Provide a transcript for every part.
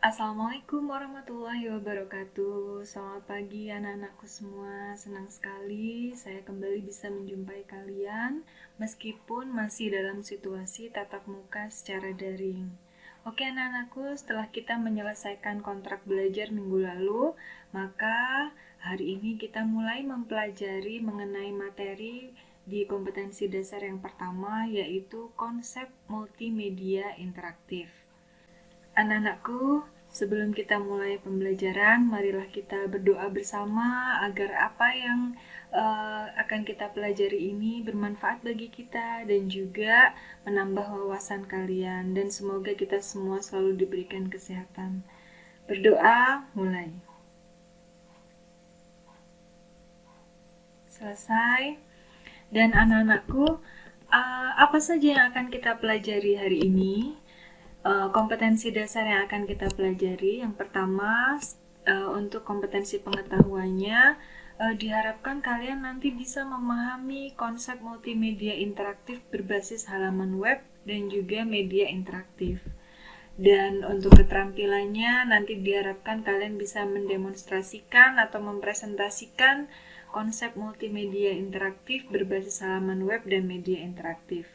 Assalamualaikum warahmatullahi wabarakatuh. Selamat pagi anak-anakku semua. Senang sekali saya kembali bisa menjumpai kalian meskipun masih dalam situasi tatap muka secara daring. Oke anak-anakku, setelah kita menyelesaikan kontrak belajar minggu lalu, maka hari ini kita mulai mempelajari mengenai materi di kompetensi dasar yang pertama, yaitu konsep multimedia interaktif. Anak-anakku, sebelum kita mulai pembelajaran, marilah kita berdoa bersama agar apa yang akan kita pelajari ini bermanfaat bagi kita dan juga menambah wawasan kalian, dan semoga kita semua selalu diberikan kesehatan. Berdoa, mulai. Selesai. Dan anak-anakku, apa saja yang akan kita pelajari hari ini? Kompetensi dasar yang akan kita pelajari, yang pertama untuk kompetensi pengetahuannya, diharapkan kalian nanti bisa memahami konsep multimedia interaktif berbasis halaman web dan juga media interaktif. Dan untuk keterampilannya nanti diharapkan kalian bisa mendemonstrasikan atau mempresentasikan konsep multimedia interaktif berbasis halaman web dan media interaktif.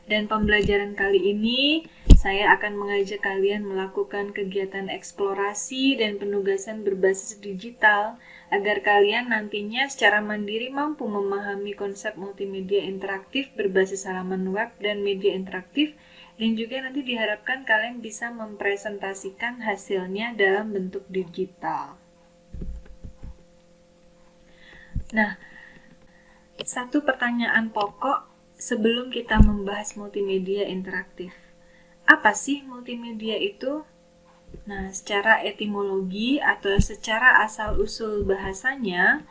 Dan pembelajaran kali ini saya akan mengajak kalian melakukan kegiatan eksplorasi dan penugasan berbasis digital agar kalian nantinya secara mandiri mampu memahami konsep multimedia interaktif berbasis halaman web dan media interaktif, dan juga nanti diharapkan kalian bisa mempresentasikan hasilnya dalam bentuk digital. Nah, satu pertanyaan pokok sebelum kita membahas multimedia interaktif. Apa sih multimedia itu? Nah, secara etimologi atau secara asal-usul bahasanya,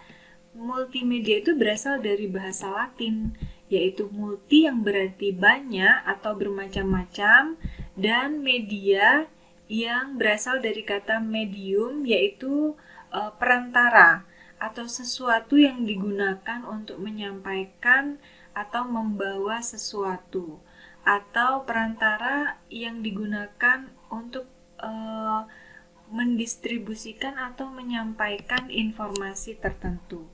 multimedia itu berasal dari bahasa Latin, yaitu multi yang berarti banyak atau bermacam-macam, dan media yang berasal dari kata medium, yaitu perantara atau sesuatu yang digunakan untuk menyampaikan atau membawa sesuatu, atau perantara yang digunakan untuk mendistribusikan atau menyampaikan informasi tertentu.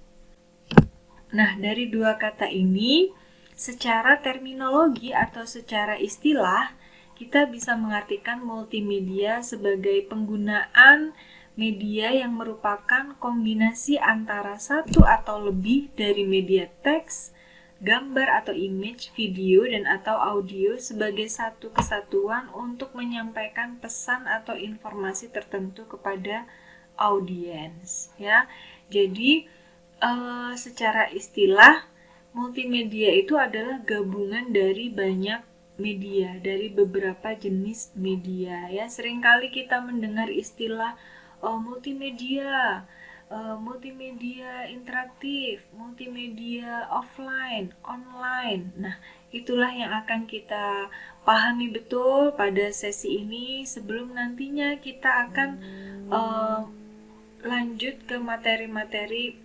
Nah, dari dua kata ini, secara terminologi atau secara istilah, kita bisa mengartikan multimedia sebagai penggunaan media yang merupakan kombinasi antara satu atau lebih dari media teks, gambar atau image, video, dan atau audio sebagai satu kesatuan untuk menyampaikan pesan atau informasi tertentu kepada audiens. Ya, jadi secara istilah multimedia itu adalah gabungan dari banyak media, dari beberapa jenis media. Ya, seringkali kita mendengar istilah multimedia, multimedia interaktif, multimedia offline, online. Nah, itulah yang akan kita pahami betul pada sesi ini sebelum nantinya kita akan lanjut ke materi-materi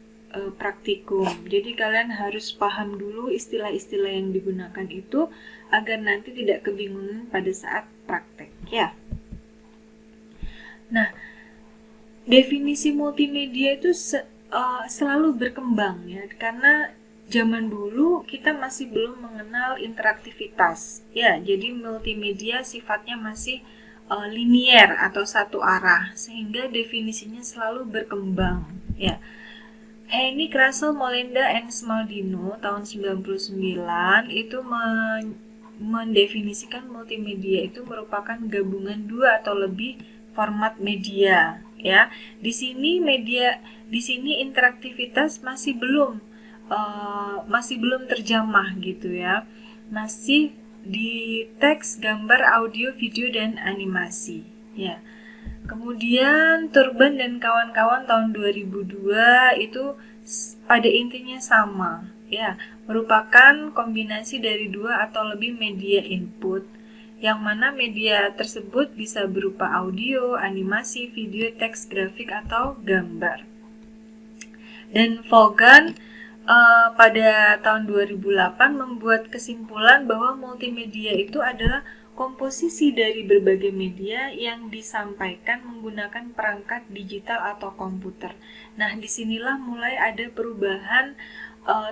praktikum. Jadi kalian harus paham dulu istilah-istilah yang digunakan itu agar nanti tidak kebingungan pada saat praktek, ya. Nah, definisi multimedia itu selalu berkembang, ya, karena zaman dulu kita masih belum mengenal interaktivitas, ya. Jadi multimedia sifatnya masih linier atau satu arah, sehingga definisinya selalu berkembang, ya. Henning Russell, Molenda, and Smaldino tahun 99 itu mendefinisikan multimedia itu merupakan gabungan dua atau lebih format media, ya. Di sini interaktivitas masih belum terjamah gitu, ya. Masih di teks, gambar, audio, video, dan animasi, ya. Kemudian Turban dan kawan-kawan tahun 2002 itu pada intinya sama, ya, merupakan kombinasi dari dua atau lebih media input, yang mana media tersebut bisa berupa audio, animasi, video, teks, grafik, atau gambar. Dan Vaughan pada tahun 2008 membuat kesimpulan bahwa multimedia itu adalah komposisi dari berbagai media yang disampaikan menggunakan perangkat digital atau komputer. Nah, disinilah mulai ada perubahan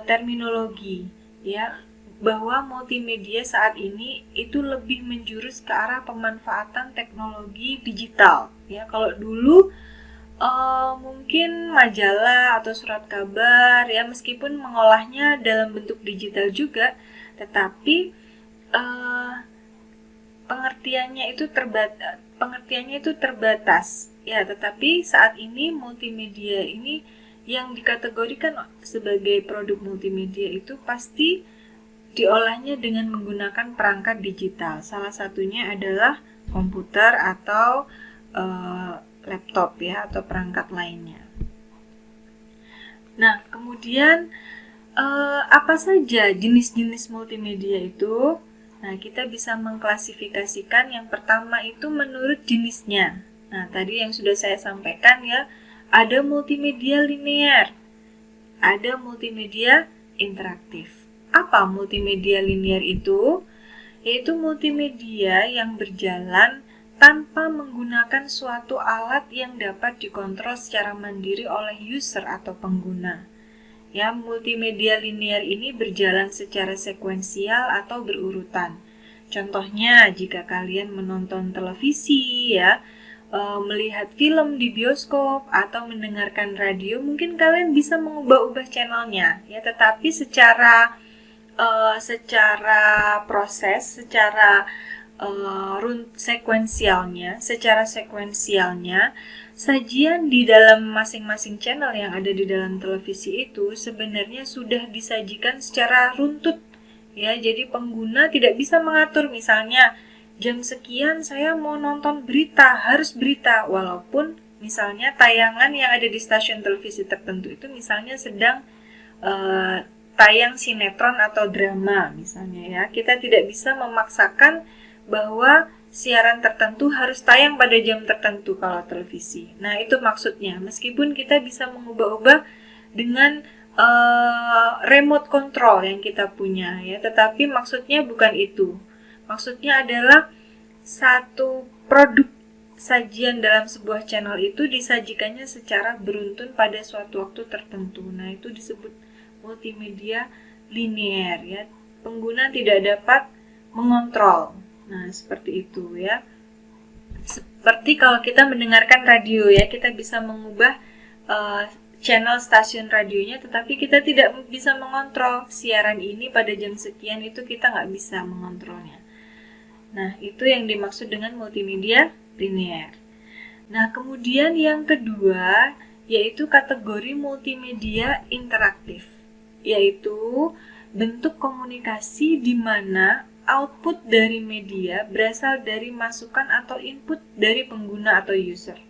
terminologi, ya, bahwa multimedia saat ini itu lebih menjurus ke arah pemanfaatan teknologi digital. Ya, kalau dulu mungkin majalah atau surat kabar, ya, meskipun mengolahnya dalam bentuk digital juga, tetapi pengertiannya itu terbatas. Ya, tetapi saat ini multimedia ini yang dikategorikan sebagai produk multimedia itu pasti diolahnya dengan menggunakan perangkat digital. Salah satunya adalah komputer atau laptop, ya, atau perangkat lainnya. Nah, kemudian apa saja jenis-jenis multimedia itu? Nah, kita bisa mengklasifikasikan yang pertama itu menurut jenisnya. Nah, tadi yang sudah saya sampaikan, ya, ada multimedia linear, ada multimedia interaktif. Apa multimedia linear itu? Yaitu multimedia yang berjalan tanpa menggunakan suatu alat yang dapat dikontrol secara mandiri oleh user atau pengguna. Ya, multimedia linear ini berjalan secara sekuensial atau berurutan. Contohnya, jika kalian menonton televisi, ya, melihat film di bioskop atau mendengarkan radio, mungkin kalian bisa mengubah-ubah channelnya, ya, tetapi secara proses, secara sekuensialnya, sajian di dalam masing-masing channel yang ada di dalam televisi itu sebenarnya sudah disajikan secara runtut, ya. Jadi pengguna tidak bisa mengatur, misalnya jam sekian saya mau nonton berita, harus berita, walaupun misalnya tayangan yang ada di stasiun televisi tertentu itu misalnya sedang tayang sinetron atau drama misalnya, ya. Kita tidak bisa memaksakan bahwa siaran tertentu harus tayang pada jam tertentu kalau televisi. Nah, itu maksudnya. Meskipun kita bisa mengubah-ubah dengan remote control yang kita punya, ya, tetapi maksudnya bukan itu. Maksudnya adalah satu produk sajian dalam sebuah channel itu disajikannya secara beruntun pada suatu waktu tertentu. Nah, itu disebut multimedia linear, ya. Pengguna tidak dapat mengontrol. Nah, seperti itu, ya. Seperti kalau kita mendengarkan radio, ya, kita bisa mengubah channel stasiun radionya, tetapi kita tidak bisa mengontrol siaran ini pada jam sekian, itu kita nggak bisa mengontrolnya. Nah, itu yang dimaksud dengan multimedia linear. Nah, kemudian yang kedua yaitu kategori multimedia interaktif, yaitu bentuk komunikasi di mana output dari media berasal dari masukan atau input dari pengguna atau user.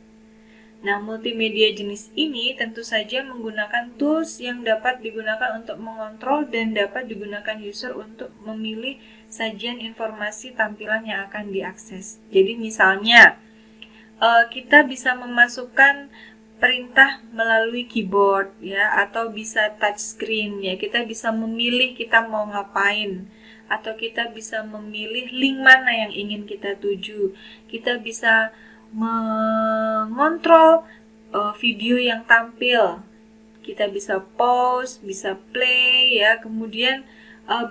Nah, multimedia jenis ini tentu saja menggunakan tools yang dapat digunakan untuk mengontrol dan dapat digunakan user untuk memilih sajian informasi tampilan yang akan diakses. Jadi misalnya, kita bisa memasukkan perintah melalui keyboard, ya, atau bisa touchscreen, ya. Kita bisa memilih kita mau ngapain, atau kita bisa memilih link mana yang ingin kita tuju. Kita bisa mengontrol video yang tampil. Kita bisa pause, bisa play, ya. Kemudian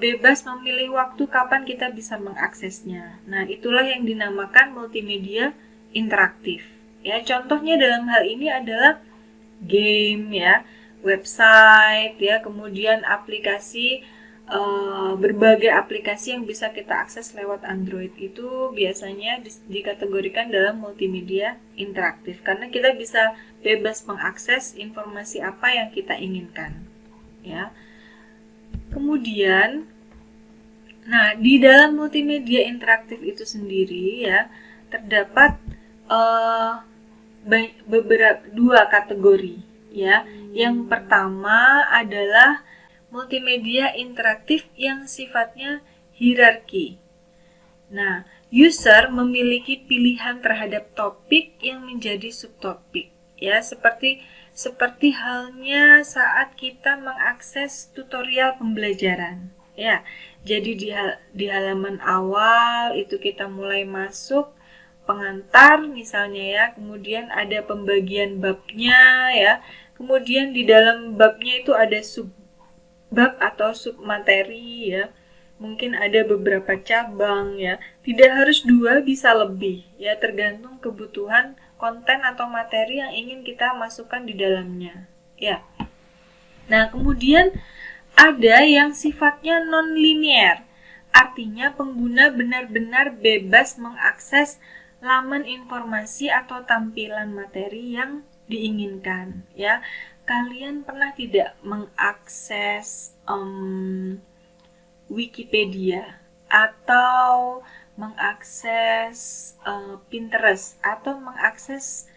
bebas memilih waktu kapan kita bisa mengaksesnya. Nah, itulah yang dinamakan multimedia interaktif. Ya, contohnya dalam hal ini adalah game, ya, website, ya, kemudian aplikasi, berbagai aplikasi yang bisa kita akses lewat Android itu biasanya dikategorikan dalam multimedia interaktif karena kita bisa bebas mengakses informasi apa yang kita inginkan, ya. Kemudian, nah, di dalam multimedia interaktif itu sendiri, ya, terdapat dua kategori, ya. Yang pertama adalah multimedia interaktif yang sifatnya hierarki. Nah, user memiliki pilihan terhadap topik yang menjadi subtopik, ya, seperti halnya saat kita mengakses tutorial pembelajaran, ya. Jadi di halaman awal itu kita mulai masuk pengantar misalnya ya, kemudian ada pembagian babnya ya, kemudian di dalam babnya itu ada subbab atau submateri ya, mungkin ada beberapa cabang ya, tidak harus 2, bisa lebih ya, tergantung kebutuhan konten atau materi yang ingin kita masukkan di dalamnya ya. Nah, kemudian ada yang sifatnya non-linear, artinya pengguna benar-benar bebas mengakses laman informasi atau tampilan materi yang diinginkan ya. Kalian pernah tidak mengakses Wikipedia atau mengakses Pinterest atau mengakses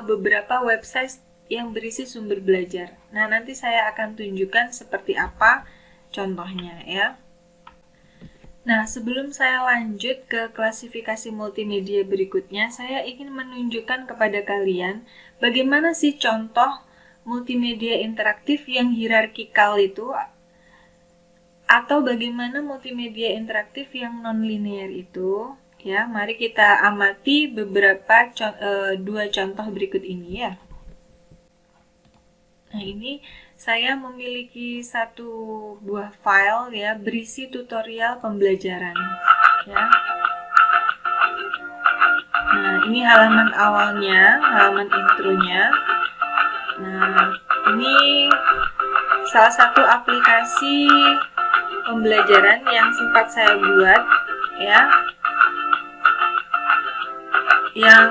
beberapa website yang berisi sumber belajar? Nah, nanti saya akan tunjukkan seperti apa contohnya ya. Nah, sebelum saya lanjut ke klasifikasi multimedia berikutnya, saya ingin menunjukkan kepada kalian bagaimana sih contoh multimedia interaktif yang hierarkikal itu, atau bagaimana multimedia interaktif yang non-linear itu. Ya, mari kita amati beberapa dua contoh berikut ini ya. Nah, ini saya memiliki satu buah file ya, berisi tutorial pembelajaran ya. Nah, ini halaman awalnya, halaman intronya. Nah, ini salah satu aplikasi pembelajaran yang sempat saya buat ya, yang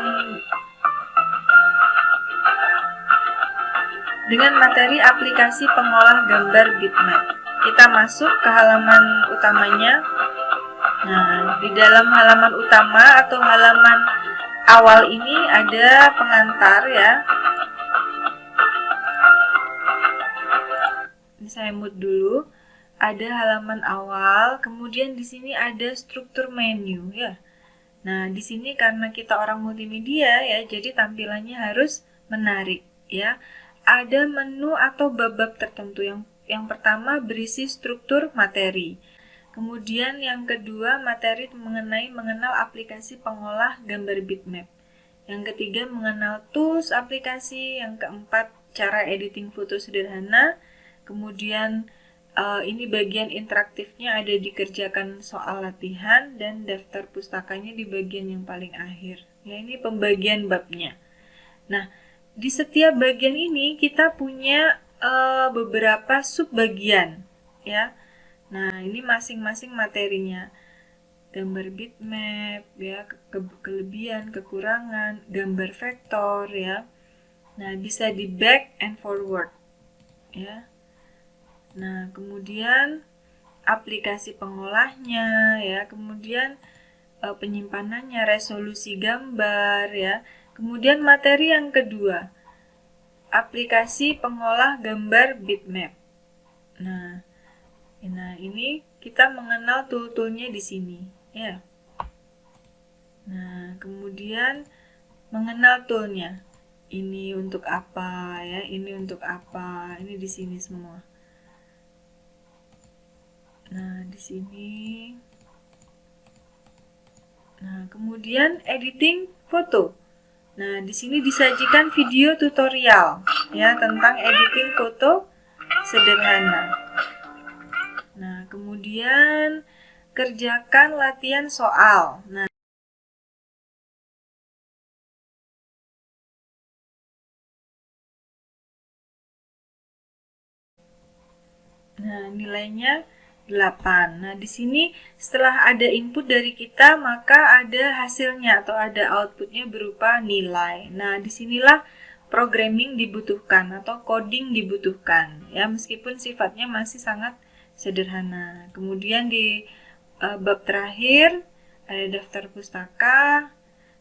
dengan materi aplikasi pengolah gambar bitmap. Kita masuk ke halaman utamanya. Nah, di dalam halaman utama atau halaman awal ini ada pengantar ya. Ini saya mute dulu. Ada halaman awal, kemudian di sini ada struktur menu ya. Nah, di sini karena kita orang multimedia ya, jadi tampilannya harus menarik ya. Ada menu atau bab-bab tertentu. Yang pertama berisi struktur materi. Kemudian yang kedua materi mengenal aplikasi pengolah gambar bitmap. Yang ketiga mengenal tools aplikasi. Yang keempat cara editing foto sederhana. Kemudian ini bagian interaktifnya ada dikerjakan soal latihan, dan daftar pustakanya di bagian yang paling akhir. Ya, ini pembagian babnya. Nah, di setiap bagian ini kita punya beberapa subbagian ya. Nah, ini masing-masing materinya. Gambar bitmap ya, kelebihan, kekurangan, gambar vektor ya. Nah, bisa di back and forward ya. Nah, kemudian aplikasi pengolahnya ya, kemudian penyimpanannya, resolusi gambar ya. Kemudian materi yang kedua, aplikasi pengolah gambar bitmap. Nah, ini kita mengenal tool-toolnya di sini ya. Nah, kemudian mengenal toolnya. Ini untuk apa ya? Ini untuk apa? Ini di sini semua. Nah, di sini. Nah, kemudian editing foto. Nah, di sini disajikan video tutorial ya tentang editing foto sederhana. Nah, kemudian kerjakan latihan soal. Nah, nilainya 8. Nah, di sini setelah ada input dari kita, maka ada hasilnya atau ada outputnya berupa nilai. Nah, disinilah programming dibutuhkan atau coding dibutuhkan ya, meskipun sifatnya masih sangat sederhana. Kemudian di bab terakhir ada daftar pustaka.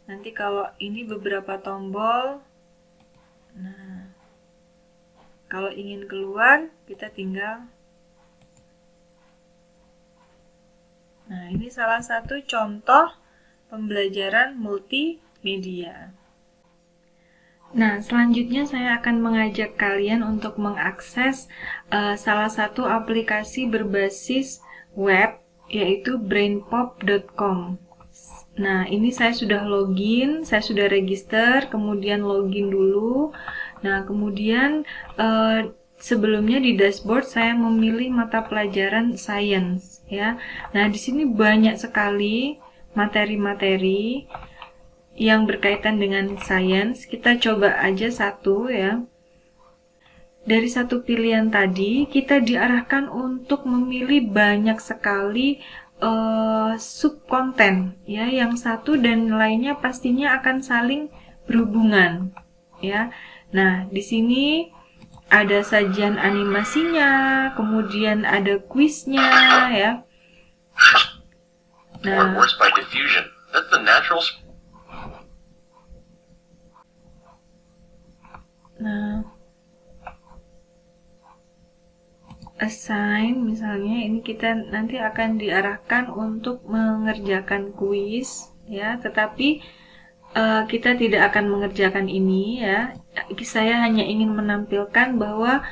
Nanti kalau ini beberapa tombol. Nah, kalau ingin keluar kita tinggal. Nah, ini salah satu contoh pembelajaran multimedia. Nah, selanjutnya saya akan mengajak kalian untuk mengakses salah satu aplikasi berbasis web yaitu brainpop.com. Nah, ini saya sudah login, saya sudah register, kemudian login dulu. Nah, kemudian sebelumnya di dashboard saya memilih mata pelajaran Science ya. Nah, di sini banyak sekali materi-materi yang berkaitan dengan Science. Kita coba aja satu ya. Dari satu pilihan tadi, kita diarahkan untuk memilih banyak sekali subkonten ya, yang satu dan lainnya pastinya akan saling berhubungan ya. Nah, di sini ada sajian animasinya, kemudian ada kuisnya ya. Nah, assign misalnya, ini kita nanti akan diarahkan untuk mengerjakan kuis ya, tetapi kita tidak akan mengerjakan ini ya. Saya hanya ingin menampilkan bahwa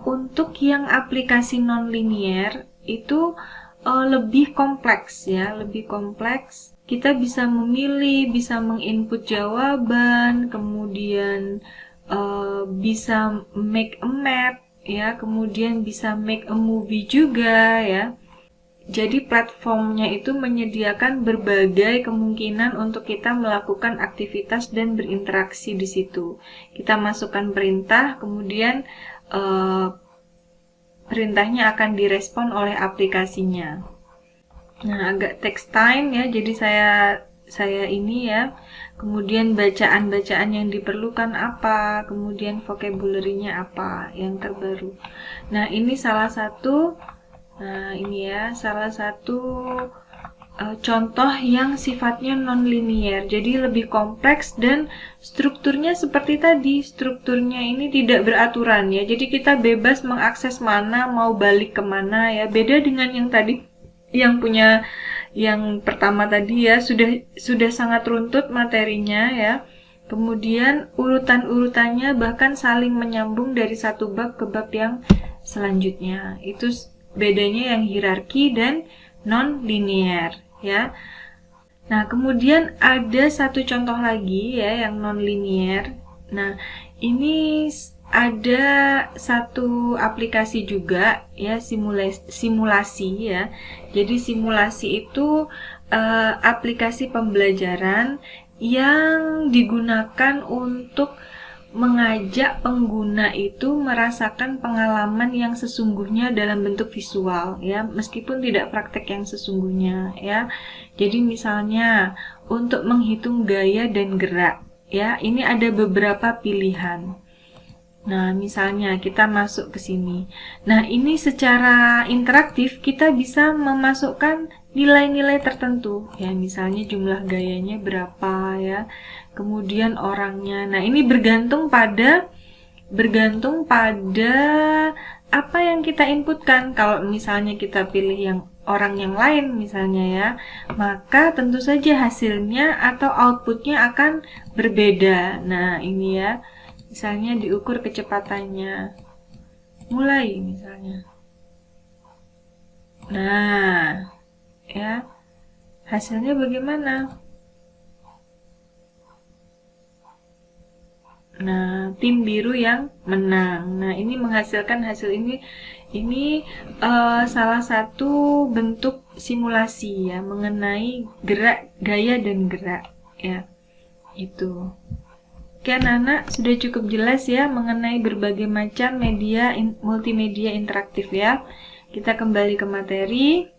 untuk yang aplikasi non-linear itu lebih kompleks ya, lebih kompleks. Kita bisa memilih, bisa menginput jawaban, kemudian bisa make a map ya, kemudian bisa make a movie juga ya. Jadi platformnya itu menyediakan berbagai kemungkinan untuk kita melakukan aktivitas dan berinteraksi di situ. Kita masukkan perintah, kemudian perintahnya akan direspon oleh aplikasinya. Nah, agak text time ya, jadi saya ini ya. Kemudian bacaan-bacaan yang diperlukan apa, kemudian vocabulary-nya apa yang terbaru. Nah, ini salah satu contoh yang sifatnya non-linear. Jadi lebih kompleks dan strukturnya seperti tadi. Strukturnya ini tidak beraturan ya. Jadi kita bebas mengakses mana, mau balik kemana ya. Beda dengan yang tadi, yang pertama tadi ya, sudah sangat runtut materinya ya. Kemudian urutan-urutannya bahkan saling menyambung dari satu bab ke bab yang selanjutnya. Itu bedanya yang hierarki dan non-linear ya. Nah, kemudian ada satu contoh lagi ya yang non-linear. Nah, ini ada satu aplikasi juga ya, simulasi ya. Jadi simulasi itu aplikasi pembelajaran yang digunakan untuk mengajak pengguna itu merasakan pengalaman yang sesungguhnya dalam bentuk visual ya, meskipun tidak praktek yang sesungguhnya ya. Jadi misalnya untuk menghitung gaya dan gerak ya, ini ada beberapa pilihan. Nah, misalnya kita masuk ke sini. Nah, ini secara interaktif kita bisa memasukkan nilai-nilai tertentu ya, misalnya jumlah gayanya berapa ya, kemudian orangnya. Nah, ini bergantung pada apa yang kita inputkan. Kalau misalnya kita pilih yang orang yang lain misalnya ya, maka tentu saja hasilnya atau outputnya akan berbeda. Nah, ini ya, misalnya diukur kecepatannya. Mulai misalnya. Nah, ya, hasilnya bagaimana? Nah, tim biru yang menang. Nah, ini menghasilkan hasil ini salah satu bentuk simulasi ya, mengenai gerak, gaya dan gerak ya. Itu. Oke, anak-anak, sudah cukup jelas ya mengenai berbagai macam media multimedia interaktif ya. Kita kembali ke materi.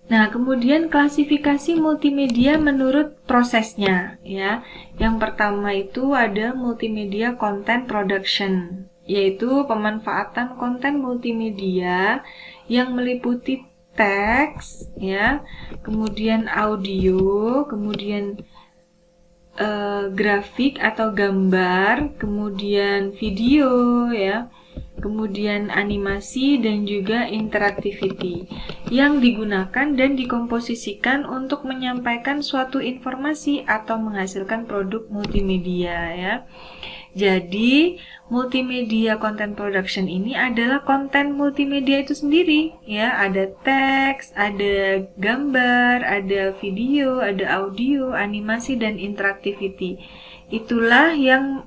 Nah, kemudian klasifikasi multimedia menurut prosesnya ya. Yang pertama itu ada multimedia content production, yaitu pemanfaatan konten multimedia yang meliputi teks ya, kemudian audio, kemudian grafik atau gambar, kemudian video ya. kemudian animasi, dan juga interactivity yang digunakan dan dikomposisikan untuk menyampaikan suatu informasi atau menghasilkan produk multimedia ya. Jadi, multimedia content production ini adalah konten multimedia itu sendiri ya, ada teks, ada gambar, ada video, ada audio, animasi, dan interactivity. Itulah yang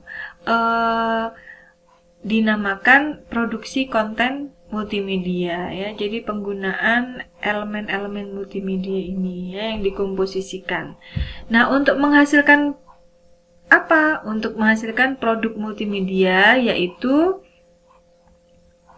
dinamakan produksi konten multimedia ya. Jadi penggunaan elemen-elemen multimedia ini ya yang dikomposisikan. Nah, untuk menghasilkan apa? Untuk menghasilkan produk multimedia yaitu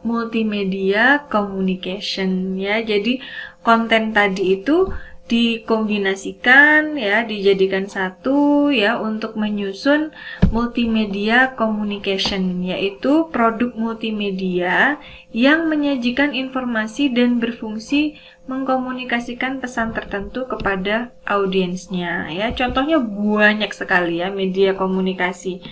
multimedia communication ya. Jadi konten tadi itu dikombinasikan ya, dijadikan satu ya untuk menyusun multimedia communication, yaitu produk multimedia yang menyajikan informasi dan berfungsi mengkomunikasikan pesan tertentu kepada audiensnya ya. Contohnya banyak sekali ya media komunikasi.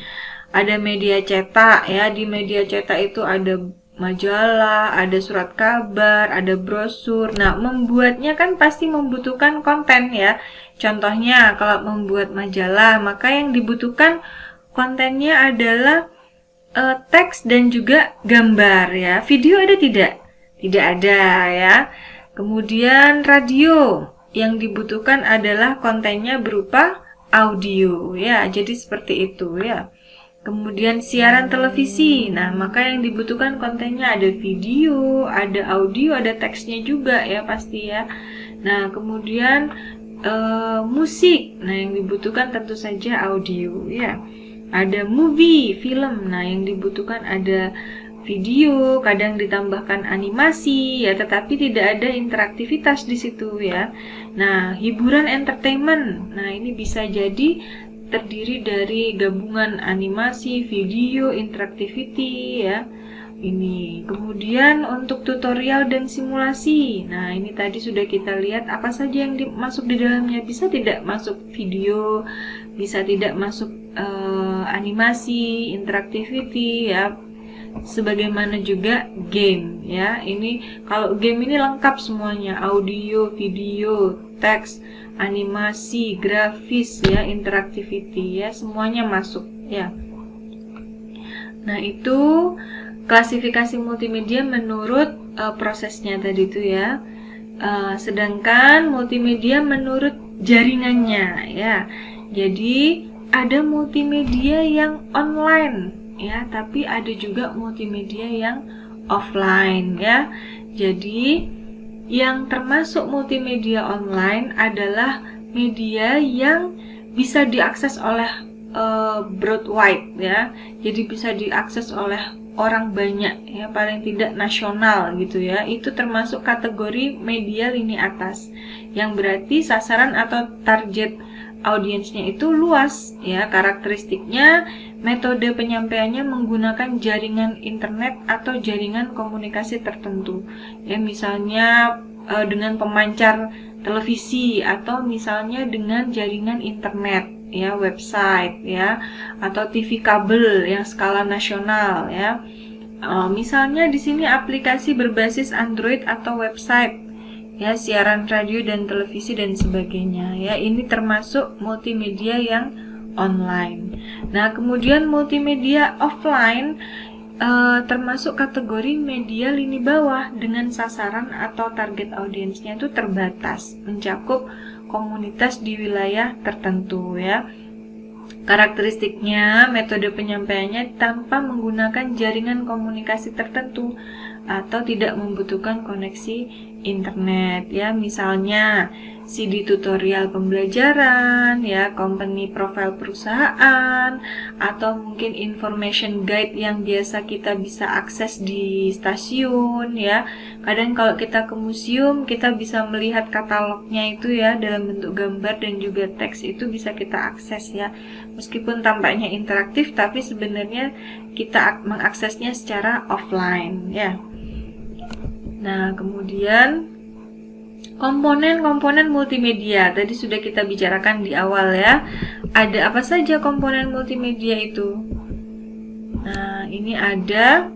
Ada media cetak ya, di media cetak itu ada majalah, ada surat kabar, ada brosur. Nah, membuatnya kan pasti membutuhkan konten ya. Contohnya, kalau membuat majalah, maka yang dibutuhkan kontennya adalah teks dan juga gambar ya. Video ada tidak? Tidak ada ya. Kemudian radio, yang dibutuhkan adalah kontennya berupa audio ya. Jadi seperti itu ya. Kemudian siaran televisi, nah maka yang dibutuhkan kontennya ada video, ada audio, ada teksnya juga ya pasti ya. Nah kemudian musik, nah yang dibutuhkan tentu saja audio ya. Ada movie, film, nah yang dibutuhkan ada video, kadang ditambahkan animasi ya, tetapi tidak ada interaktivitas di situ ya. Nah hiburan entertainment, nah ini bisa jadi terdiri dari gabungan animasi, video, interactivity ya. Ini. Kemudian untuk tutorial dan simulasi. Nah, ini tadi sudah kita lihat apa saja yang masuk di dalamnya. Bisa tidak masuk video, bisa tidak masuk animasi, interactivity ya. Sebagaimana juga game ya. Ini kalau game ini lengkap semuanya, audio, video, teks, animasi, grafis ya, interactivity ya, semuanya masuk ya. Nah, itu klasifikasi multimedia menurut prosesnya tadi itu ya. Sedangkan multimedia menurut jaringannya ya. Jadi ada multimedia yang online ya, tapi ada juga multimedia yang offline ya. Jadi yang termasuk multimedia online adalah media yang bisa diakses oleh broadwide ya. Jadi bisa diakses oleh orang banyak ya, paling tidak nasional gitu ya. Itu termasuk kategori media lini atas, yang berarti sasaran atau target audiensnya itu luas ya. Karakteristiknya, metode penyampaiannya menggunakan jaringan internet atau jaringan komunikasi tertentu ya, misalnya dengan pemancar televisi, atau misalnya dengan jaringan internet ya, website ya, atau TV kabel yang skala nasional ya. Misalnya di sini aplikasi berbasis Android atau website ya, siaran radio dan televisi dan sebagainya ya. Ini termasuk multimedia yang online. Nah, kemudian multimedia offline termasuk kategori media lini bawah dengan sasaran atau target audiensnya itu terbatas, mencakup komunitas di wilayah tertentu ya. Karakteristiknya, metode penyampaiannya tanpa menggunakan jaringan komunikasi tertentu atau tidak membutuhkan koneksi internet ya, misalnya CD tutorial pembelajaran ya, company profile perusahaan, atau mungkin information guide yang biasa kita bisa akses di stasiun ya. Kadang kalau kita ke museum, kita bisa melihat katalognya itu ya dalam bentuk gambar dan juga teks, itu bisa kita akses ya. Meskipun tampaknya interaktif, tapi sebenarnya kita mengaksesnya secara offline ya. Nah, kemudian komponen-komponen multimedia tadi sudah kita bicarakan di awal ya. Ada apa saja komponen multimedia itu? Nah, ini ada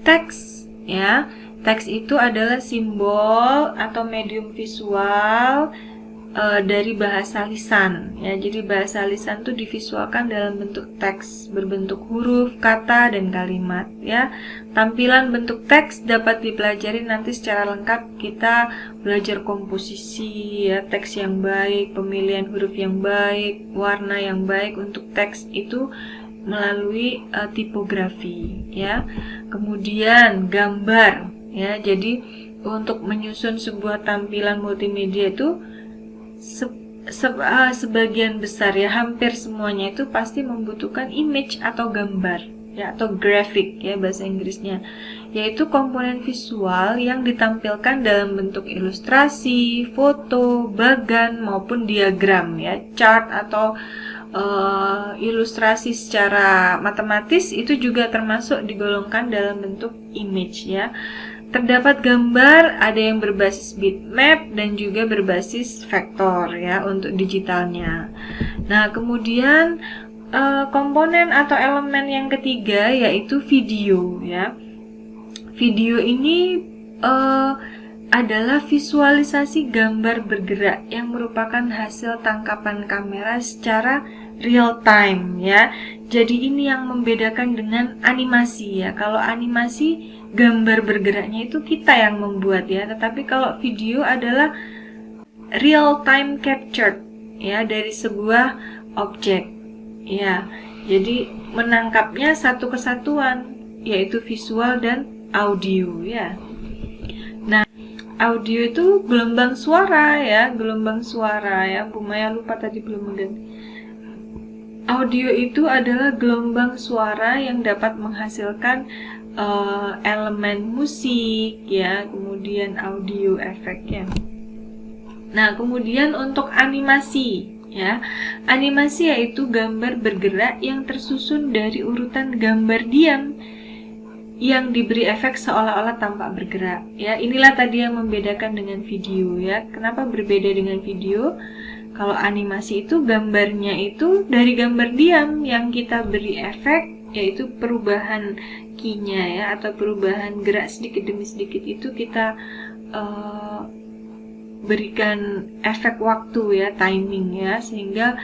teks, ya. Teks itu adalah simbol atau medium visual dari bahasa lisan, ya. Jadi bahasa lisan itu divisualkan dalam bentuk teks berbentuk huruf, kata, dan kalimat, ya. Tampilan bentuk teks dapat dipelajari nanti secara lengkap. Kita belajar komposisi, ya, teks yang baik, pemilihan huruf yang baik, warna yang baik untuk teks itu melalui tipografi, ya. Kemudian gambar, ya. Jadi untuk menyusun sebuah tampilan multimedia itu sebagian besar, ya, hampir semuanya itu pasti membutuhkan image atau gambar, ya, atau grafik, ya, bahasa Inggrisnya, yaitu komponen visual yang ditampilkan dalam bentuk ilustrasi, foto, bagan maupun diagram, ya, chart atau ilustrasi secara matematis itu juga termasuk digolongkan dalam bentuk image, ya. Terdapat gambar, ada yang berbasis bitmap dan juga berbasis vektor, ya, untuk digitalnya. Nah, kemudian komponen atau elemen yang ketiga yaitu video, ya. Video ini adalah visualisasi gambar bergerak yang merupakan hasil tangkapan kamera secara real time, ya. Jadi ini yang membedakan dengan animasi, ya. Kalau animasi gambar bergeraknya itu kita yang membuat, ya, tetapi kalau video adalah real time captured, ya, dari sebuah objek, ya. Jadi menangkapnya satu kesatuan, yaitu visual dan audio, ya. Nah, audio itu gelombang suara, ya, gelombang suara, ya. Bu Maya lupa tadi belum mengganti. Audio itu adalah gelombang suara yang dapat menghasilkan elemen musik, ya, kemudian audio efeknya. Nah, kemudian untuk animasi, ya, animasi yaitu gambar bergerak yang tersusun dari urutan gambar diam yang diberi efek seolah-olah tampak bergerak, ya. Inilah tadi yang membedakan dengan video, ya. Kenapa berbeda dengan video? Kalau animasi itu gambarnya itu dari gambar diam yang kita beri efek, yaitu perubahan key-nya, ya, atau perubahan gerak sedikit demi sedikit itu kita berikan efek waktu, ya, timing, ya, sehingga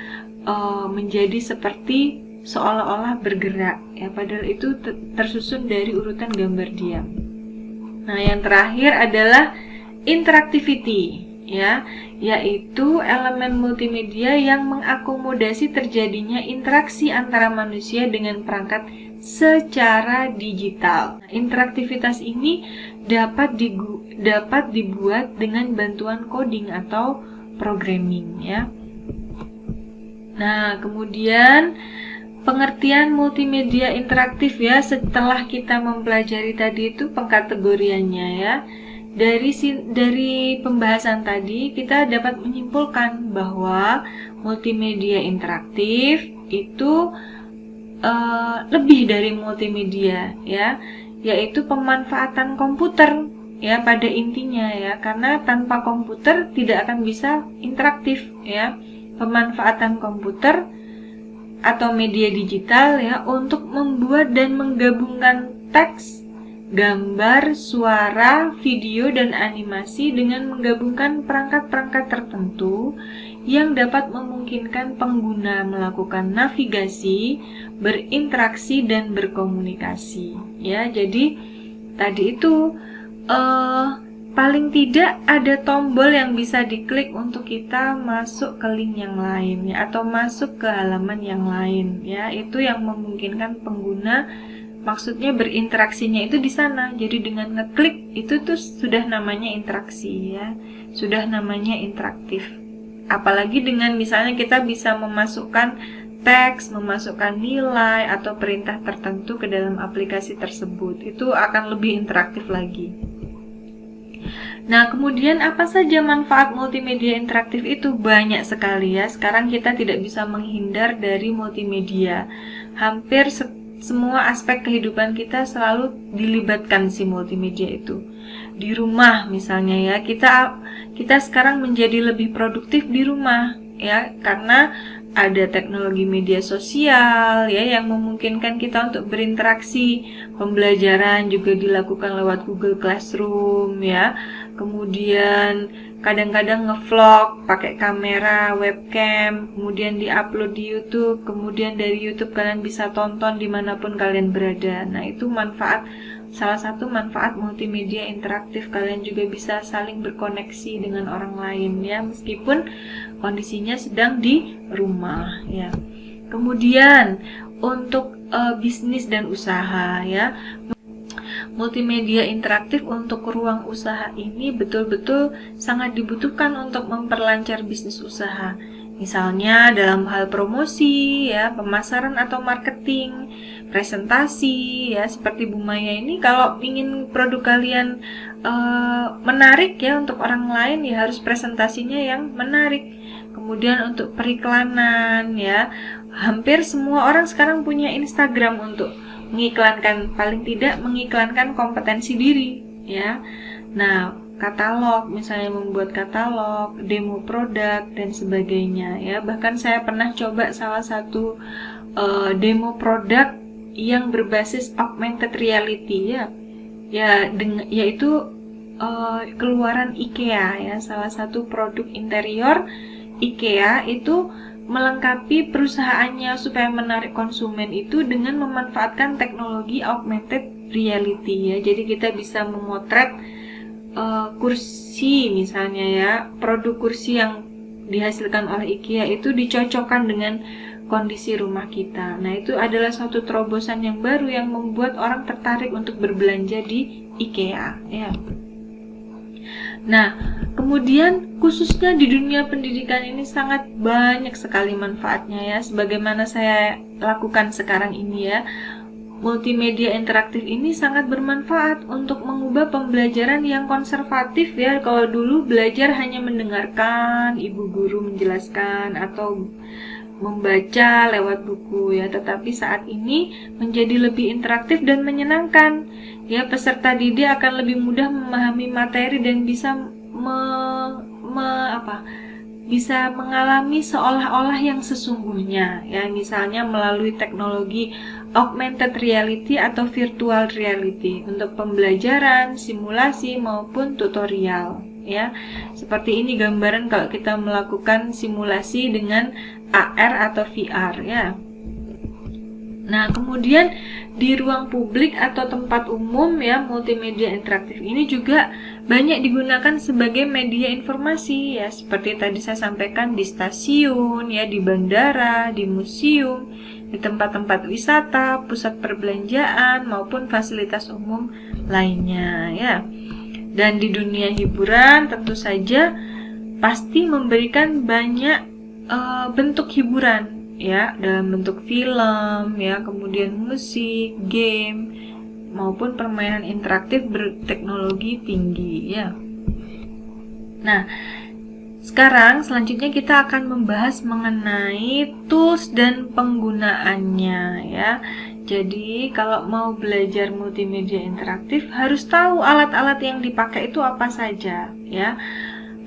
menjadi seperti seolah-olah bergerak, ya, padahal itu tersusun dari urutan gambar diam. Nah, yang terakhir adalah interactivity, ya, yaitu elemen multimedia yang mengakomodasi terjadinya interaksi antara manusia dengan perangkat secara digital. Nah, interaktivitas ini dapat dibuat dengan bantuan coding atau programming, ya. Nah, kemudian pengertian multimedia interaktif, ya, setelah kita mempelajari tadi itu pengkategoriannya, ya. Dari pembahasan tadi kita dapat menyimpulkan bahwa multimedia interaktif itu lebih dari multimedia, ya, yaitu pemanfaatan komputer, ya, pada intinya, ya, karena tanpa komputer tidak akan bisa interaktif, ya. Pemanfaatan komputer atau media digital, ya, untuk membuat dan menggabungkan teks, gambar, suara, video, dan animasi dengan menggabungkan perangkat-perangkat tertentu yang dapat memungkinkan pengguna melakukan navigasi, berinteraksi, dan berkomunikasi, ya. Jadi tadi itu paling tidak ada tombol yang bisa diklik untuk kita masuk ke link yang lain, ya, atau masuk ke halaman yang lain, ya. Itu yang memungkinkan pengguna, maksudnya berinteraksinya itu di sana. Jadi dengan ngeklik itu tuh sudah namanya interaksi, ya, sudah namanya interaktif. Apalagi dengan misalnya kita bisa memasukkan teks, memasukkan nilai atau perintah tertentu ke dalam aplikasi tersebut, itu akan lebih interaktif lagi. Nah, kemudian apa saja manfaat multimedia interaktif itu? Banyak sekali, ya. Sekarang kita tidak bisa menghindar dari multimedia. Hampir semua aspek kehidupan kita selalu dilibatkan si multimedia itu. Di rumah misalnya, ya, kita sekarang menjadi lebih produktif di rumah, ya, karena ada teknologi media sosial ya yang memungkinkan kita untuk berinteraksi. Pembelajaran juga dilakukan lewat Google Classroom ya. Kemudian kadang-kadang ngevlog pakai kamera, webcam, kemudian diupload di YouTube, kemudian dari YouTube kalian bisa tonton dimanapun kalian berada. Nah, itu salah satu manfaat multimedia interaktif. Kalian juga bisa saling berkoneksi dengan orang lain ya, meskipun kondisinya sedang di rumah ya. Kemudian untuk bisnis dan usaha ya, multimedia interaktif untuk ruang usaha ini betul-betul sangat dibutuhkan untuk memperlancar bisnis usaha. Misalnya dalam hal promosi ya, pemasaran atau marketing, presentasi ya, seperti Bu Maya ini kalau ingin produk kalian menarik ya untuk orang lain ya harus presentasinya yang menarik. Kemudian untuk periklanan ya, hampir semua orang sekarang punya Instagram untuk mengiklankan, paling tidak mengiklankan kompetensi diri ya. Nah, katalog, misalnya membuat katalog, demo produk dan sebagainya ya. Bahkan saya pernah coba salah satu demo produk yang berbasis augmented reality ya. Yaitu keluaran IKEA ya, salah satu produk interior IKEA itu melengkapi perusahaannya supaya menarik konsumen itu dengan memanfaatkan teknologi augmented reality ya. Jadi kita bisa memotret kursi misalnya ya, produk kursi yang dihasilkan oleh IKEA itu dicocokkan dengan kondisi rumah kita. Nah, itu adalah suatu terobosan yang baru yang membuat orang tertarik untuk berbelanja di IKEA ya. Nah, kemudian khususnya di dunia pendidikan ini sangat banyak sekali manfaatnya ya, sebagaimana saya lakukan sekarang ini ya. Multimedia interaktif ini sangat bermanfaat untuk mengubah pembelajaran yang konservatif ya. Kalau dulu belajar hanya mendengarkan ibu guru menjelaskan atau membaca lewat buku ya, tetapi saat ini menjadi lebih interaktif dan menyenangkan. Ya, peserta didik akan lebih mudah memahami materi dan bisa bisa mengalami seolah-olah yang sesungguhnya ya, misalnya melalui teknologi augmented reality atau virtual reality untuk pembelajaran, simulasi maupun tutorial ya. Seperti ini gambaran kalau kita melakukan simulasi dengan AR atau VR ya. Nah, kemudian di ruang publik atau tempat umum ya, multimedia interaktif ini juga banyak digunakan sebagai media informasi ya, seperti tadi saya sampaikan di stasiun ya, di bandara, di museum, di tempat-tempat wisata, pusat perbelanjaan maupun fasilitas umum lainnya ya. Dan di dunia hiburan tentu saja pasti memberikan banyak bentuk hiburan ya, dalam bentuk film ya, kemudian musik, game maupun permainan interaktif berteknologi tinggi ya. Nah, sekarang selanjutnya kita akan membahas mengenai tools dan penggunaannya ya. Jadi kalau mau belajar multimedia interaktif harus tahu alat-alat yang dipakai itu apa saja ya.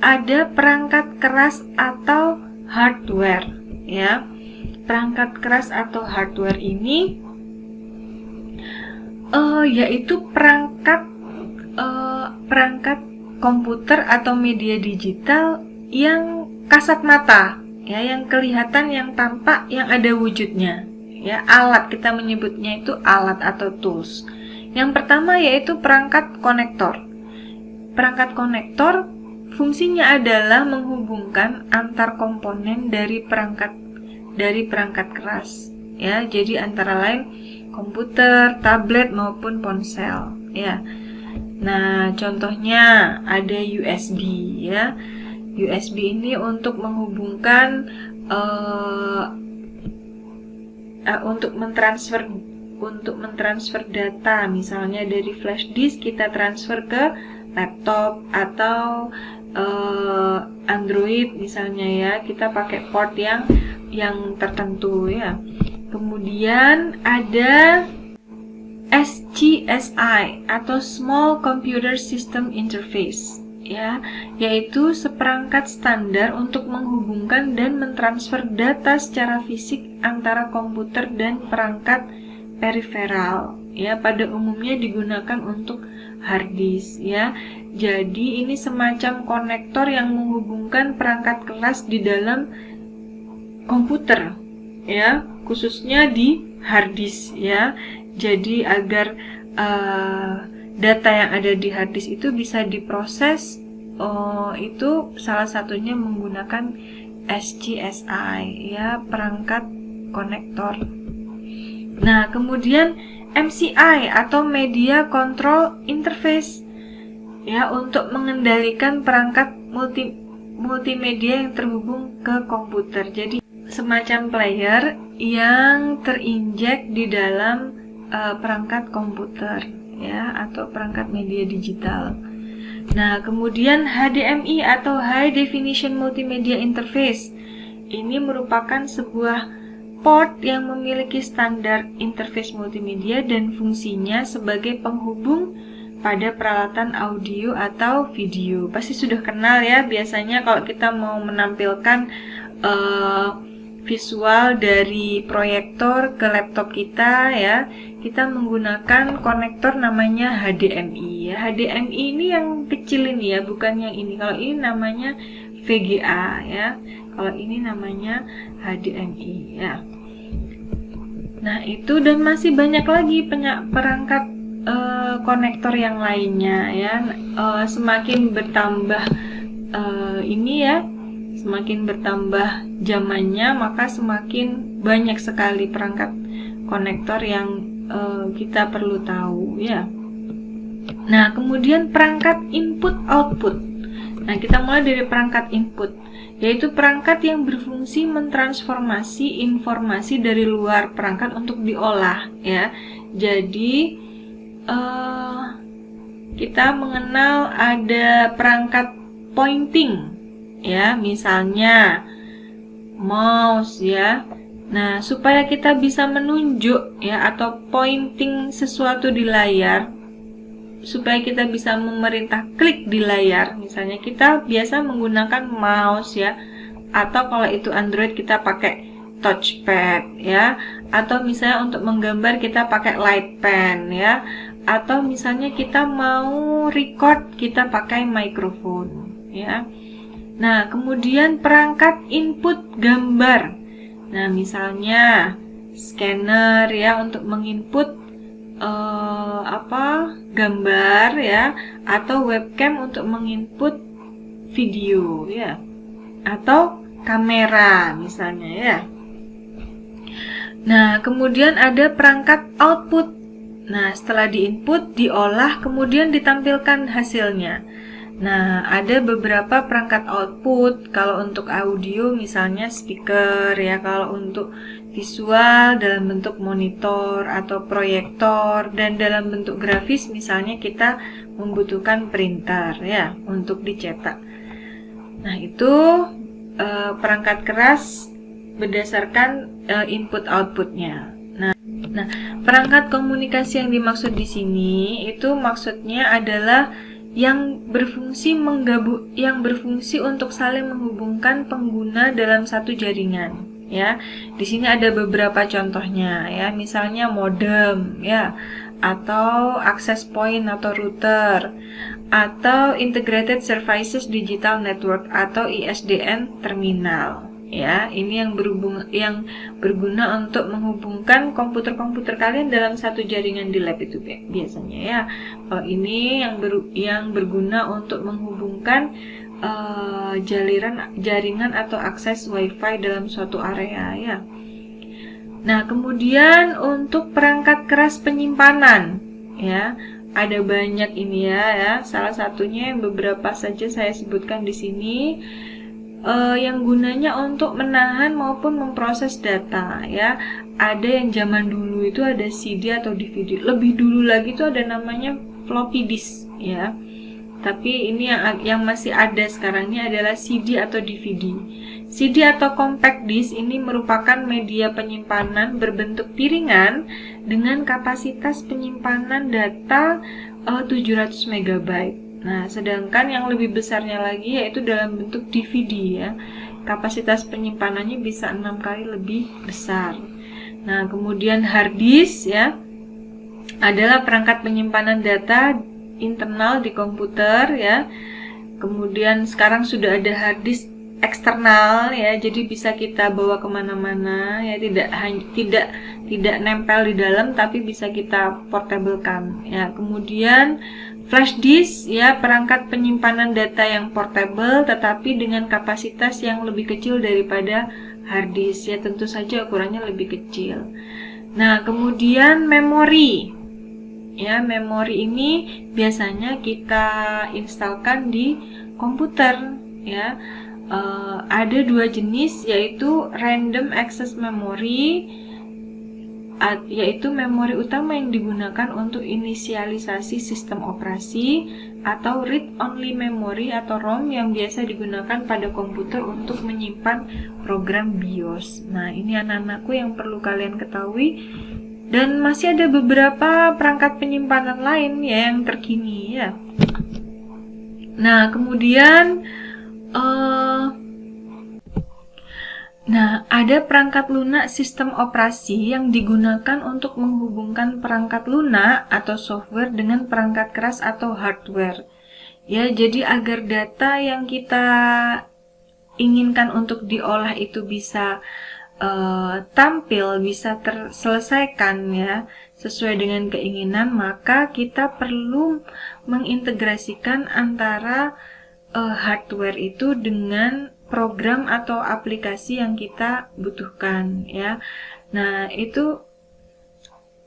Ada perangkat keras atau hardware ya. Perangkat keras atau hardware ini yaitu perangkat komputer atau media digital yang kasat mata ya, yang kelihatan, yang tampak, yang ada wujudnya ya. Alat, kita menyebutnya itu alat atau tools. Yang pertama yaitu perangkat konektor. Perangkat konektor fungsinya adalah menghubungkan antar komponen dari perangkat keras ya. Jadi antara lain komputer, tablet maupun ponsel ya. Nah, contohnya ada USB ya. USB ini untuk menghubungkan untuk mentransfer data, misalnya dari flash disk kita transfer ke laptop atau Android misalnya ya, kita pakai port yang tertentu ya. Kemudian ada SCSI atau Small Computer System Interface ya, yaitu seperangkat standar untuk menghubungkan dan mentransfer data secara fisik antara komputer dan perangkat periferal, ya, pada umumnya digunakan untuk hard disk, ya. Jadi ini semacam konektor yang menghubungkan perangkat keras di dalam komputer, ya, khususnya di hard disk, ya. Jadi agar data yang ada di hard disk itu bisa diproses, itu salah satunya menggunakan SCSI, ya, perangkat konektor. Nah, kemudian MCI atau Media Control Interface, ya, untuk mengendalikan perangkat multimedia yang terhubung ke komputer. Jadi semacam player yang terinjek di dalam perangkat komputer, ya, atau perangkat media digital. Nah, kemudian HDMI atau High Definition Multimedia Interface. Ini merupakan sebuah port yang memiliki standar interface multimedia dan fungsinya sebagai penghubung pada peralatan audio atau video. Pasti sudah kenal, ya, biasanya kalau kita mau menampilkan visual dari proyektor ke laptop kita, ya, kita menggunakan konektor namanya HDMI, ya. HDMI ini yang kecil ini, ya, bukan yang ini. Kalau ini namanya VGA, ya. Kalau ini namanya HDMI, ya. Nah, itu dan masih banyak lagi perangkat konektor yang lainnya, ya. Semakin bertambah ini, ya, semakin bertambah zamannya, maka semakin banyak sekali perangkat konektor yang kita perlu tahu, ya. Nah, kemudian perangkat input-output. Nah, kita mulai dari perangkat input, yaitu perangkat yang berfungsi mentransformasi informasi dari luar perangkat untuk diolah, ya. Jadi kita mengenal ada perangkat pointing, ya, misalnya mouse, ya. Nah, supaya kita bisa menunjuk, ya, atau pointing sesuatu di layar, supaya kita bisa memerintah klik di layar, misalnya kita biasa menggunakan mouse, ya, atau kalau itu Android kita pakai touchpad, ya, atau misalnya untuk menggambar kita pakai light pen, ya, atau misalnya kita mau record kita pakai microphone, ya. Nah, kemudian perangkat input gambar. Nah, misalnya scanner, ya, untuk menginput gambar, ya, atau webcam untuk menginput video, ya, atau kamera misalnya, ya. Nah, kemudian ada perangkat output. Nah, setelah diinput, diolah, kemudian ditampilkan hasilnya. Nah, ada beberapa perangkat output. Kalau untuk audio misalnya speaker, ya. Kalau untuk visual dalam bentuk monitor atau proyektor, dan dalam bentuk grafis misalnya kita membutuhkan printer, ya, untuk dicetak. Nah, itu perangkat keras berdasarkan input outputnya. Nah, perangkat komunikasi yang dimaksud di sini itu maksudnya adalah yang berfungsi untuk saling menghubungkan pengguna dalam satu jaringan, ya. Di sini ada beberapa contohnya, ya. Misalnya modem, ya, atau access point atau router, atau integrated services digital network atau ISDN terminal, ya. Ini yang berguna untuk menghubungkan komputer-komputer kalian dalam satu jaringan di lab itu biasanya, ya. Kalau ini yang berguna untuk menghubungkan jaringan atau akses WiFi dalam suatu area, ya. Nah, kemudian untuk perangkat keras penyimpanan, ya, ada banyak ini, ya. Salah satunya yang beberapa saja saya sebutkan di sini. Yang gunanya untuk menahan maupun memproses data, ya. Ada yang zaman dulu itu ada CD atau DVD. Lebih dulu lagi itu ada namanya floppy disk, ya. Tapi ini yang masih ada sekarang ini adalah CD atau DVD. CD atau compact disk ini merupakan media penyimpanan berbentuk piringan dengan kapasitas penyimpanan data 700 MB. Nah, sedangkan yang lebih besarnya lagi yaitu dalam bentuk DVD ya. Kapasitas penyimpanannya bisa 6 kali lebih besar. Nah, kemudian hard disk ya adalah perangkat penyimpanan data internal di komputer ya. Kemudian sekarang sudah ada hard disk eksternal ya, jadi bisa kita bawa kemana-mana ya, tidak nempel di dalam tapi bisa kita portablekan ya. Kemudian flash disk ya, perangkat penyimpanan data yang portable tetapi dengan kapasitas yang lebih kecil daripada hard disk ya, tentu saja ukurannya lebih kecil. Nah, kemudian memori ya, memori ini biasanya kita instalkan di komputer ya. Ada dua jenis, yaitu random access memory, yaitu memori utama yang digunakan untuk inisialisasi sistem operasi, atau read only memory atau ROM yang biasa digunakan pada komputer untuk menyimpan program BIOS. Nah, ini anak-anakku yang perlu kalian ketahui. Dan masih ada beberapa perangkat penyimpanan lain ya yang terkini ya. Nah, kemudian ada perangkat lunak sistem operasi yang digunakan untuk menghubungkan perangkat lunak atau software dengan perangkat keras atau hardware. Ya, jadi agar data yang kita inginkan untuk diolah itu bisa tampil, bisa terselesaikan ya sesuai dengan keinginan, maka kita perlu mengintegrasikan antara hardware itu dengan program atau aplikasi yang kita butuhkan ya. Nah, itu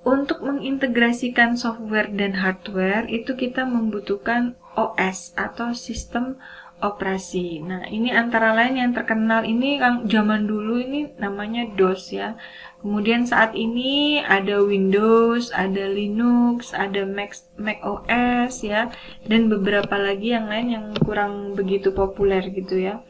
untuk mengintegrasikan software dan hardware itu kita membutuhkan OS atau sistem operasi. Nah, ini antara lain yang terkenal ini kan zaman dulu ini namanya DOS ya. Kemudian saat ini ada Windows, ada Linux, ada Mac OS ya, dan beberapa lagi yang lain yang kurang begitu populer gitu ya.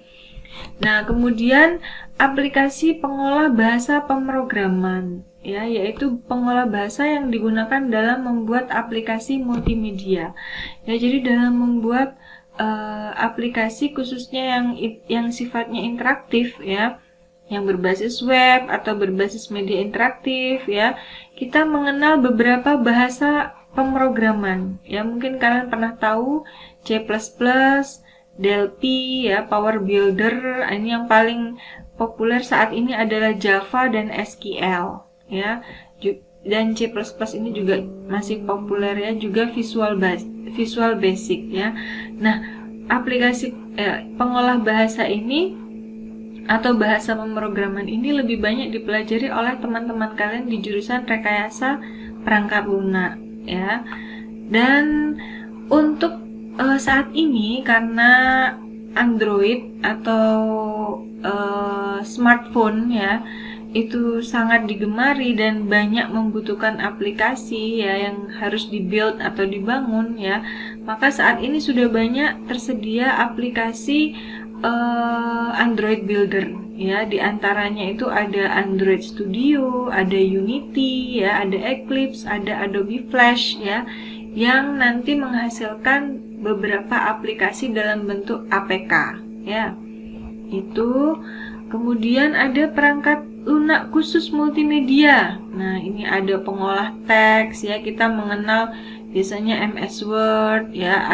Nah, kemudian aplikasi pengolah bahasa pemrograman ya, yaitu pengolah bahasa yang digunakan dalam membuat aplikasi multimedia. Ya, jadi dalam membuat aplikasi khususnya yang sifatnya interaktif ya, yang berbasis web atau berbasis media interaktif ya, kita mengenal beberapa bahasa pemrograman ya. Mungkin kalian pernah tahu C++, Delphi ya, Power Builder. Ini yang paling populer saat ini adalah Java dan SQL ya. Dan C++ ini juga masih populer ya, juga Visual Basic ya. Nah, aplikasi pengolah bahasa ini atau bahasa pemrograman ini lebih banyak dipelajari oleh teman-teman kalian di jurusan rekayasa perangkat lunak ya. Dan untuk saat ini karena Android atau smartphone ya itu sangat digemari dan banyak membutuhkan aplikasi ya yang harus dibuild atau dibangun ya, maka saat ini sudah banyak tersedia aplikasi Android Builder ya. Di antaranya itu ada Android Studio, ada Unity ya, ada Eclipse, ada Adobe Flash ya, yang nanti menghasilkan beberapa aplikasi dalam bentuk APK ya. Itu kemudian ada perangkat lunak khusus multimedia. Nah, ini ada pengolah teks ya, kita mengenal biasanya MS Word ya,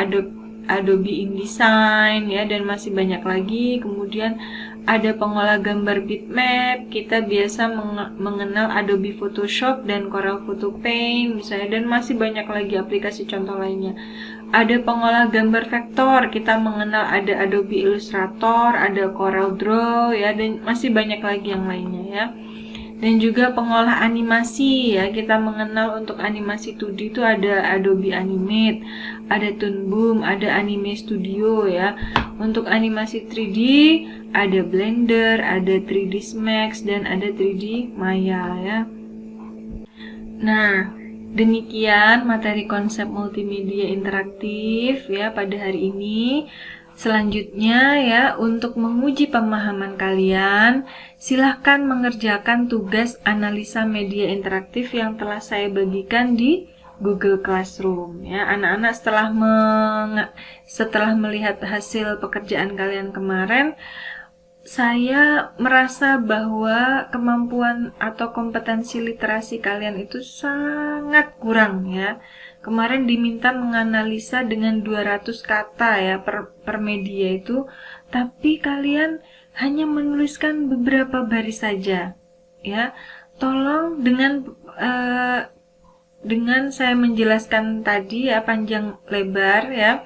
Adobe InDesign ya, dan masih banyak lagi. Kemudian ada pengolah gambar bitmap, kita biasa mengenal Adobe Photoshop dan Corel Photo Paint misalnya, dan masih banyak lagi aplikasi contoh lainnya. Ada pengolah gambar vektor, kita mengenal ada Adobe Illustrator, ada Corel Draw ya, dan masih banyak lagi yang lainnya ya. Dan juga pengolah animasi ya, kita mengenal untuk animasi 2D itu ada Adobe Animate, ada Toon Boom, ada Anime Studio ya. Untuk animasi 3D ada Blender, ada 3D Max, dan ada 3D Maya ya. Nah, demikian materi konsep multimedia interaktif ya pada hari ini. Selanjutnya ya, untuk menguji pemahaman kalian, silahkan mengerjakan tugas analisa media interaktif yang telah saya bagikan di Google Classroom ya. Anak-anak setelah melihat hasil pekerjaan kalian kemarin, saya merasa bahwa kemampuan atau kompetensi literasi kalian itu sangat kurang ya. Kemarin diminta menganalisa dengan 200 kata ya per media itu, tapi kalian hanya menuliskan beberapa baris saja ya. Tolong dengan saya menjelaskan tadi ya panjang lebar ya,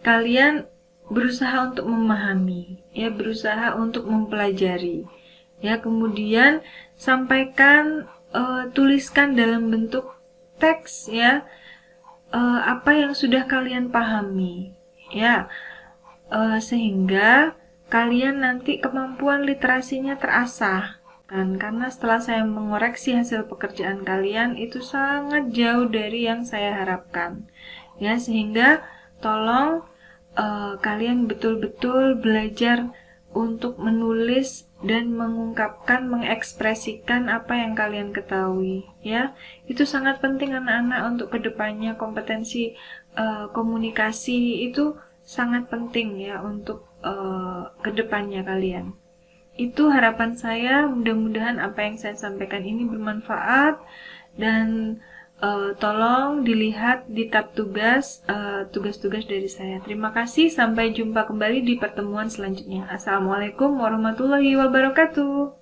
kalian berusaha untuk memahami ya, berusaha untuk mempelajari ya, kemudian sampaikan, tuliskan dalam bentuk teks ya, apa yang sudah kalian pahami ya, sehingga kalian nanti kemampuan literasinya terasah kan, karena setelah saya mengoreksi hasil pekerjaan kalian itu sangat jauh dari yang saya harapkan ya, sehingga tolong kalian betul-betul belajar untuk menulis dan mengungkapkan, mengekspresikan apa yang kalian ketahui ya. Itu sangat penting anak-anak untuk kedepannya. Kompetensi komunikasi itu sangat penting ya untuk kedepannya kalian. Itu harapan saya, mudah-mudahan apa yang saya sampaikan ini bermanfaat, dan tolong dilihat di tab tugas, tugas-tugas dari saya. Terima kasih, sampai jumpa kembali di pertemuan selanjutnya. Assalamualaikum warahmatullahi wabarakatuh.